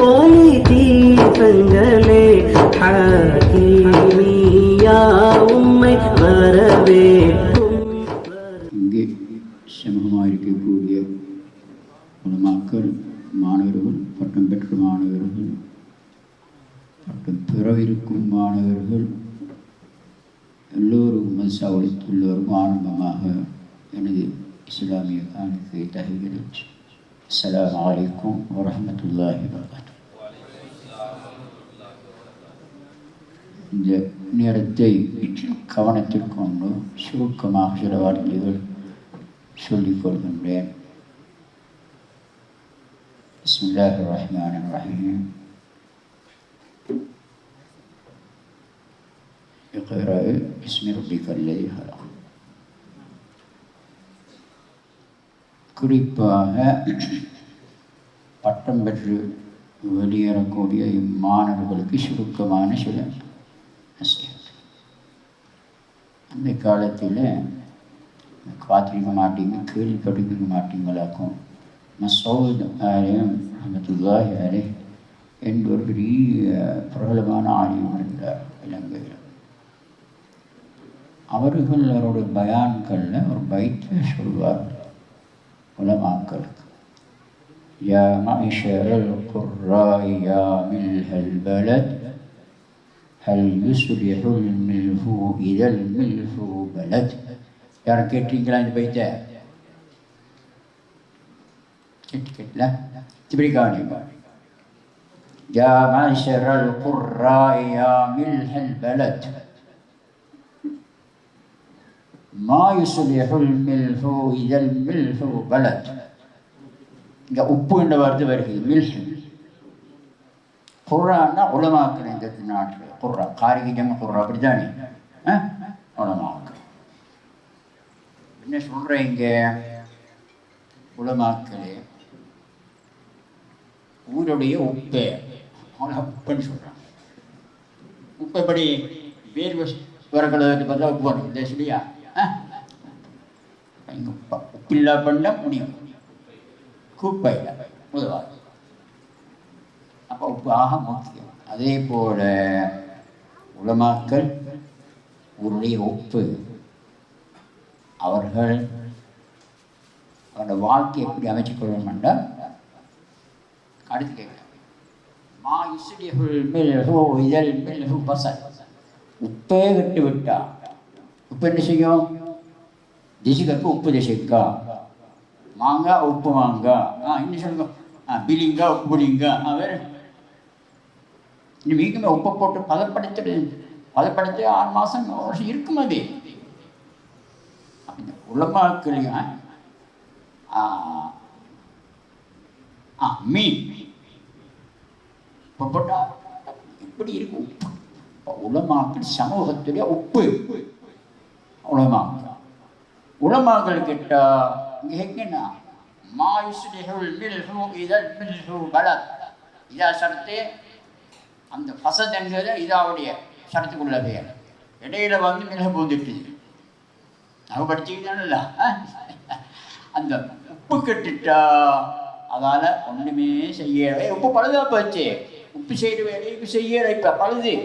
ஒளி தீபங்களே ஹக்கீமியா உம்மை வரவேற்கும். இங்கே சமூகமாயிருக்கக்கூடிய உலமாக்கள், மாணவர்கள், பட்டம் பெற்ற மாணவர்கள், பட்டம் பெறவிருக்கும் மாணவர்கள் எல்லோரும் மசாவளித்துள்ளவரும் ஆரம்பமாக எனது இஸ்லாமிய காணிக்கை தகவல். அஸ்ஸலாமு அலைக்கும் வரஹ்மத்துல்லாஹி வபரகாத்துஹு. இந்த நேரத்தை கவனத்தில் கொண்டு சுருக்கமாக சில வார்த்தைகள் சொல்லிக் கொள்கின்றேன். பிஸ்மில்லாஹிர் ரஹ்மானிர் ரஹீம். இக்ரா பிஸ்மி ரப்பிக்கல் லதீ ஹலக். குறிப்பாக பட்டம் பெற்று வெளியேறக்கூடிய இம்மாணவர்களுக்கு சுருக்கமான சில அந்த காலத்தில் பார்த்துருக்க மாட்டீங்க, கேள்விப்பட்டிருக்க மாட்டீங்களாக்கும். மசூத் ஆலிம் ரஹ்மத்துல்லாஹி அலைஹி என்ற ஒரு பெரிய பிரபலமான ஆலிம் இருந்தார் இலங்கையில். அவர்கள் அவருடைய பயான்களில் ஒரு பைத்தை சொல்வார் உலமாக்களுக்கு. யா மஅஷரல் குர்ராஇ யா மில்ஹல் பலத் ஹல் யுஸ்லிஹுல் மில்ஹு இதல் மில்ஹு பலத். யாரும் கேட்டீங்களா இந்த பைத்தை? கேட்கல இப்படி கவனிங்க. யா மஅஷரல் குர்ராஇ யா மில்ஹல் பலத் மா யுஸ்லிஹுல் மில்ஹு இதல் மில்ஹு பலத். இங்கே உப்பு என்ற வார்த்தை வருகிறது. மில்ஹு குர்ரான்னா உலமாக்கள் இந்த நாட்டில் குர்ரா காரிகை ஜம்ம குர்ரா அப்படித்தானே உலமாக்கள். என்ன சொல்கிறேன் இங்கே? உலமாக்களே ஊருடைய உப்பை உப்புன்னு சொல்கிறாங்க. உப்பைப்படி வேறு வரக்கிறது பார்த்தா உப்பு பண்ணும் இல்லை சொல்லியா? இங்கே உப்பில்லா பண்ண முடியும், குப்பையில் முதலாவது. அப்போ உப்பு ஆக முக்கியம். அதே போல் உலமாக்கள் ஊருடைய உப்பு. அவர்கள் அவரோட வாழ்க்கையை எப்படி அமைச்சு கொள்ளணும் என்றால் அடுத்து கேட்க மா இஸ்லிஹுல் மில்ஹு இதல் மில்ஹு பஸல். உப்பே விட்டு விட்டா உப்பு என்ன செய்யும்? திசிகற்கு உப்பு திசிக்கா, மாங்காய் உப்பு மாங்காய், இன்னும் சொல்லுங்க பிலிங்கா உப்பு புளிங்கா. வேறு இன்னும் மீக்குமே உப்பை போட்டு பதப்படுத்தி 6 மாதம் வருஷம் இருக்கும். அது அப்படி உலமாக்களையும் மீன் உப்பு போட்டால் இப்படி இருக்கும். உலமாக்கள் சமூகத்துடைய உப்பு. உலமாக்கள் கிட்ட கேட்கனா மா யுஸ்லிஹுல் மில்ஹு இதல் மில்ஹு பலத். இதா சரத்து அந்த ஃபசத் என்கிறது இதாவுடைய சரத்துக்குள்ள பேர். இடையில வந்து மிளகு பூந்துட்டு நம்ம படிச்சுக்கிட்டானல்ல. அந்த உப்பு கட்டுட்டா அதால் ஒன்றுமே செய்யவே. உப்பு பழுதா போச்சு. உப்பு செய்கிற வேலைக்கு செய்யற இப்போ பழுது.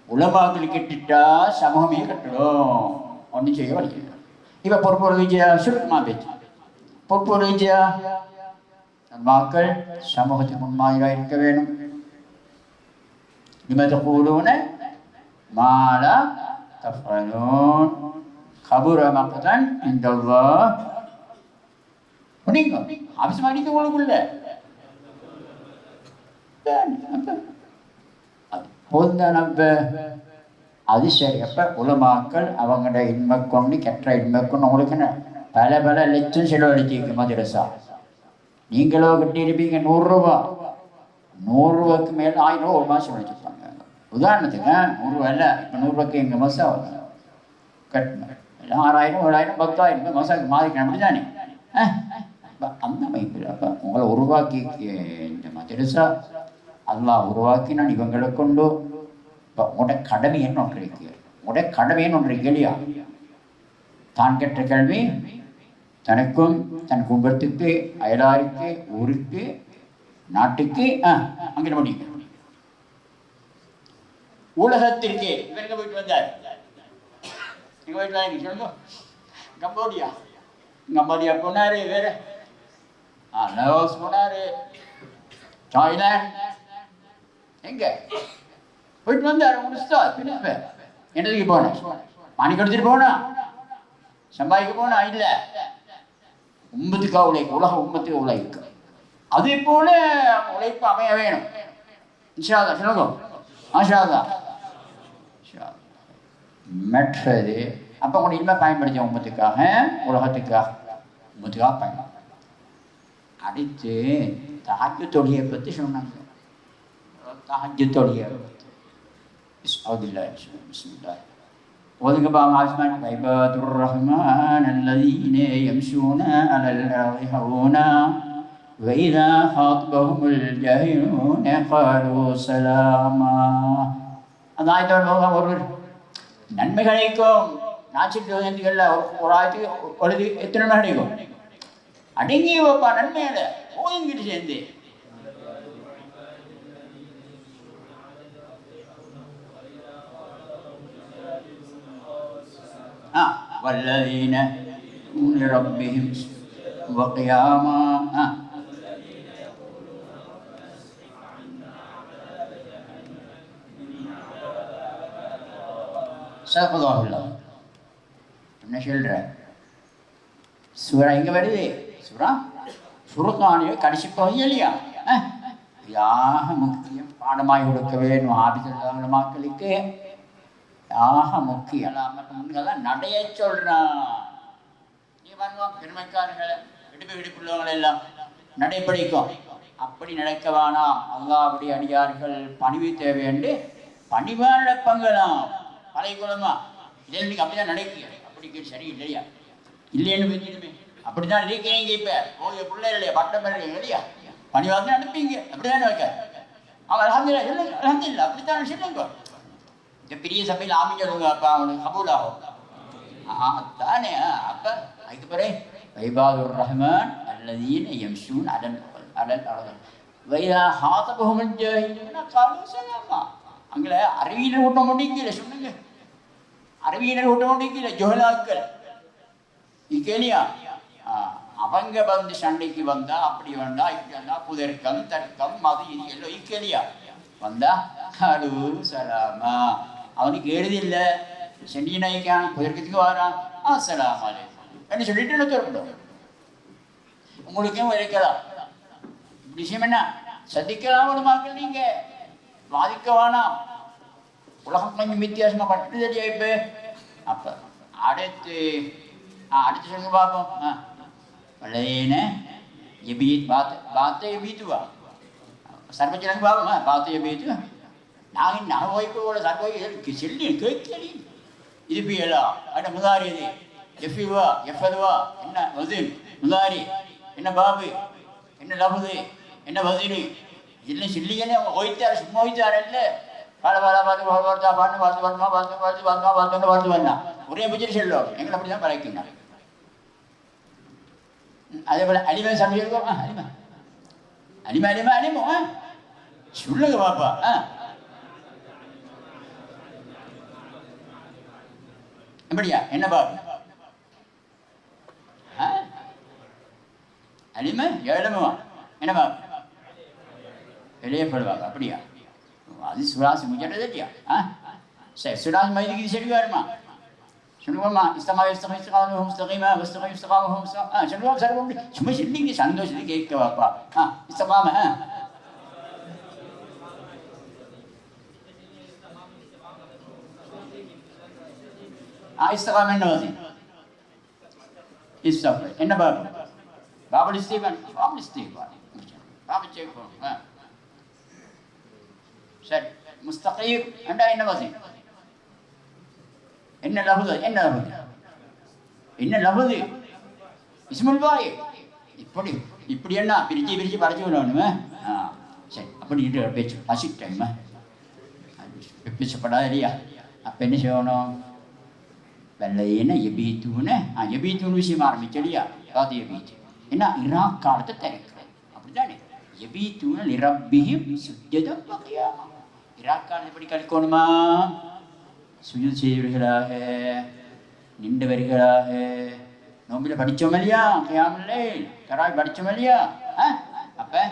உலமாக்கள் கட்டுட்டா சமூகமே கட்டணும், ஒன்றும் செய்ய வலிக்கல. இப்போ பொறுப்போடு விஜயா சுருக்கமாக பேச்சு. பொறுப்போடு விஜயா மக்கள் சமூகத்துக்கு முன்மாதிரியாக இருக்க வேணும். லிமத கூலூன மாலா தஃபலூன் கபுர மக்தன் இன்தல்லாஹ். புரியுங்க? அவசியம் அடிக்க உங்களுக்குள்ள அது போதுதான். அப்போ அது சரி. அப்போ உலமாக்கள் அவங்களோட இன்மை கொண்டு கெட்ட இன்மை கொண்டு உங்களுக்கு பல பல லட்சம் செலவழிச்சிருக்கு மதரசா. நீங்களோ கட்டியிருப்பீங்க 100 ரூபா. 100 ரூபாய்க்கு மேலே 1000 ரூபா ஒரு மாதம் செலவழிச்சிருப்பாங்க. உதாரணத்துக்கு 100 ரூபா இல்லை, இப்போ 100 ரூபாய்க்கு எங்கள் மசா கட்டணும். 6000 7000 10,000 மசாக்கு மாதிரி அப்படி தானே அந்த அமைப்பில். அப்போ உங்களை உருவாக்கி இந்த மதரசா அல்லாஹ் உருவாக்கினான் இவங்களை கொண்டு. இப்போ உங்களோட கடமை என்ன ஒன்று இருக்கு? உங்களுடைய கடமைன்னு ஒன்று இருக்கு இல்லையா? தான் கற்ற கல்வி தனக்கும் தன் குடும்பத்துக்கு அயலாருக்கு ஊருக்கு நாட்டுக்கு அங்கே முடியும். உலகத்திற்கு இவருக்கு போயிட்டு வந்தார். எங்கே போயிட்டு வாங்க சொல்லுங்க. கம்போடியா. கம்போடியா போனார். வேறு லாவோஸ் போனார். தாய்லாந்து எங்கே போயிட்டு வந்தார். முடிச்சுட்டா பின்ன என்னதுக்கு போனேன்? பணி கொடுத்துட்டு போனா சம்பாதிக்க போனா இல்லை. உம்மத்துக்காக உழைக்க, உலக உம்மத்துக்கு உழைக்க. அதே போல உழைப்பு அமைய வேணும். இன்ஷா அல்லாஹ் சொல்லுங்க. மாஷா அல்லாஹ். மற்றது அப்போ கூட இனிமேல் பயன்படுத்தி உம்மத்துக்காக, உலகத்துக்காக, உம்மத்துக்காக பயன்படுத்த. அடுத்து தஹஜ்ஜுத் தொழுகையை பற்றி சொன்னாங்க. தஹஜ்ஜுத் தொழுகை பிஸ்மில்லாஹ் ஓதுங்க பாவம். ஆஸ்மான் இபாதுர் ரஹ்மான் அல்லதீன யம்ஷூன அலல் அர்தி ஹவுனா வஇதா ஹாத்பஹுமுல் ஜாஹிலூன ഖാலூ சலாமா. அந்த ஆயத்தோட ஒரு நன்மை கிடைக்கும். நாச்சிட்டு ஒரு ஆயத்துக்கு ஒரு எத்தனை நன்மை கிடைக்கும்? அடங்கி வைப்பா நன்மையில ஓதுங்கிட்டு சேர்ந்து. والذين لربهم وقياما صدق الله العظيم. என்ன சொல்ற? சூரா எங்க வருது? சூரா ஃபுர்கானிய கடைசி பகுதி இல்லையா? யாக முக்கியம் பாடமாய் கொடுக்க வேணும் ஆபிதல்லாத மக்களுக்கு. யாக முக்கியம். முன்னால் நடைய சொல்றான். நீ பண்ணுவான் பெருமைக்காரங்களை இடுப்புள்ளவங்களை எல்லாம் நடைபடிக்கும். அப்படி நடக்க வேணாம். அல்லாஹ்வுடைய அடியார்கள் பணிவு தேவை என்று பணிவான நடப்பங்களாம். பழைய குலமா இதில் நீங்கள் அப்படிதான் நடக்க. அப்படி சரி இல்லையா? இல்லைன்னு புரிஞ்சுடுமே. அப்படிதான் இருக்கீங்க. இப்போ ஓய்வு பிள்ளை இல்லையா? பட்டம் இல்லையா? இல்லையா? பணிவாக அனுப்பிங்க. அப்படிதானே வைக்க. அவன் அலமதுல்லா சொல்லுங்க. அலமதுல்லா அப்படித்தான் சொல்லுங்க. இந்த பெரிய சபையில் ஆமி சொல்லுங்க. அப்போ அவனுக்கு கபூலாகும் தானே. அப்போ அதுக்கு பிறகு வைபாதுர் ரஹ்மான் அல்லதீன யம்ஷூன் அலல் அலல் அலல் வைதா ஹாதபஹுமுல் ஜாஹிலூன ഖാலூ சலாமா. அங்கே அறிவியல் ஊட்ட முடிக்கல. சொல்லுங்க. அறிவியல் ஊட்ட முடிக்கல. ஜோஹலாக்கள் இல்லையா? அவங்க வந்து சண்டைக்கு வந்தா அப்படி வந்தா இப்படி வந்தா புதர்க்கம் தர்க்கம் மது இது எல்லாம் இக்கலியா வந்தா ഖാലൂ சலாமா. அவனுக்கு எழுதில்லை செடி நாய்க்கான் புதர்க்கத்துக்கு வரான் அஸ்ஸலாமு அலைக்கும் என்ன சொல்லிட்டு என்ன தரப்படும். உங்களுக்கும் வரைக்கலாம். விஷயம் என்ன? சதிக்கலாம் ஒரு மக்கள் நீங்க பாதிக்க வேணாம். உலகம் கொஞ்சம் வித்தியாசமா பட்டு தெரியா இப்ப. அப்ப அடுத்து அடுத்து சொல்லுங்க பார்ப்போம். பழையன எபீத் பாத்தை எபீத்துவா சர்வச்சனங்க பார்ப்போமா. பாத்தை எபீத்து நாங்கள் நகவைப்போட சர்வை செல்லி கேட்கலி இருப்பியலா அட முதாரி அது எஃப்இவா எஃப்எதுவா என்ன வசீல் முதாரி என்ன பாபு என்ன லபுது என்ன வசீலு இதெல்லாம் சொல்லிக்கனே ஓய்த்தார் சும்மா ஓய்த்தாரல்ல. பல பல பார்த்து பார்த்தா பாட்டு பார்த்து வரணுமா பார்த்து பார்த்து பார்த்தா பார்த்து பார்த்து வரலாம். ஒரே பிடிச்சிட்டு செல்லும். எங்களை அப்படி தான் பழக்கினாங்க. அதே போல அலிமா சமைச்சிருக்கோம். அலிமா அலிமா அலிமா அலிமோ சொல்லுங்க பாப்பா. எப்படியா என்ன பாபு அலிமா ஏழுமா என்ன பாபு வெளியே போடுவாங்க. அப்படியா? அது சுராசி முடிஞ்சது இல்லையா? சரி சுராசி மைதுக்கு இது சரி வருமா? சொல்லுவோம்மா. இஸ்தமா இஸ்தகா இஸ்தகாமும் இஸ்தகீமா இஸ்தகா இஸ்தகாமும் சொல்லுவோம். சரி சும்மா சொல்லிங்க சந்தோஷத்தை கேட்க வாப்பா. இஸ்தகாம இஸ்தகாம என்ன வாசி இஸ்தகா என்ன பாபு பாபுல் இஸ்தீபான் பாபுல் இஸ்தீபான் பாபு சேக்கும். சரி முஸ்தகீம் என்றா என்ன வாசி என்ன லபுது என்ன லபுது என்ன லபுது இஸ்முல் பாய் இப்படி இப்படி என்ன பிரிச்சு பிரிச்சு படைச்சு விடணுமே. சரி அப்படி பேச்சு பசிட்டேம்மா பேசப்படாது இல்லையா? அப்போ என்ன செய்யணும்? வெள்ளையன எபீத்தூன்னு எபீத்தூன்னு விஷயம் ஆரம்பிச்சு இல்லையா? அது எபீத்து என்ன இராக் காலத்தை திறக்கிறேன். அப்படித்தானே யபீத்தூன லிரப்பிஹிம் சுஜ்ஜதம் வ கியாமா. இராக்கால் எப்படி கழிக்கணுமா? சுஜூத் செய்தவர்களாக, நின்றவர்களாக. நோம்பில் படித்தோம் இல்லையா? கியாமுல் லைல் தராய் படித்தோம் இல்லையா? அப்போ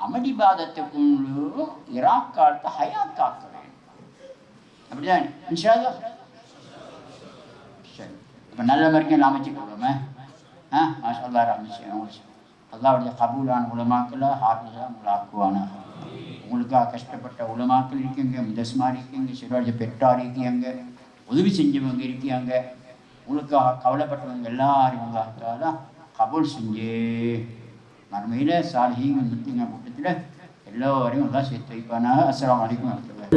அமளிபாதத்துக்குள்ளு இராக்காலத்தை ஹயாத்தாக்க வேண்டும். அப்படிதான் இன்ஷா அல்லாஹ். சரி, இப்போ நல்ல வரைக்கும் அமைச்சுக்கொள்ளுமே. மாஷா அல்லாஹ் ரஹ்மத். அல்லாஹ்வுடைய கபூலான உலமாக்களை ஹாஃபிஸா உங்களாக்குவானா. உங்களுக்காக கஷ்டப்பட்ட உலமாக்கள் இருக்கீங்க, முதஸ்மா இருக்கீங்க, சிறுவாஜ பெற்றார் இருக்கியாங்க, உதவி செஞ்சவங்க இருக்கியாங்க, உங்களுக்காக கவலைப்பட்டவங்க எல்லாரும் உங்களுக்காக கபூல் செஞ்சு மறுமையில் சாலிஹீங்க முத்திங்க கூட்டத்தில் எல்லோரையும் எல்லாம் சேர்த்து வைப்பானாக. அஸ்ஸலாமு அலைக்கும் வரஹ்மத்துல்லாஹி.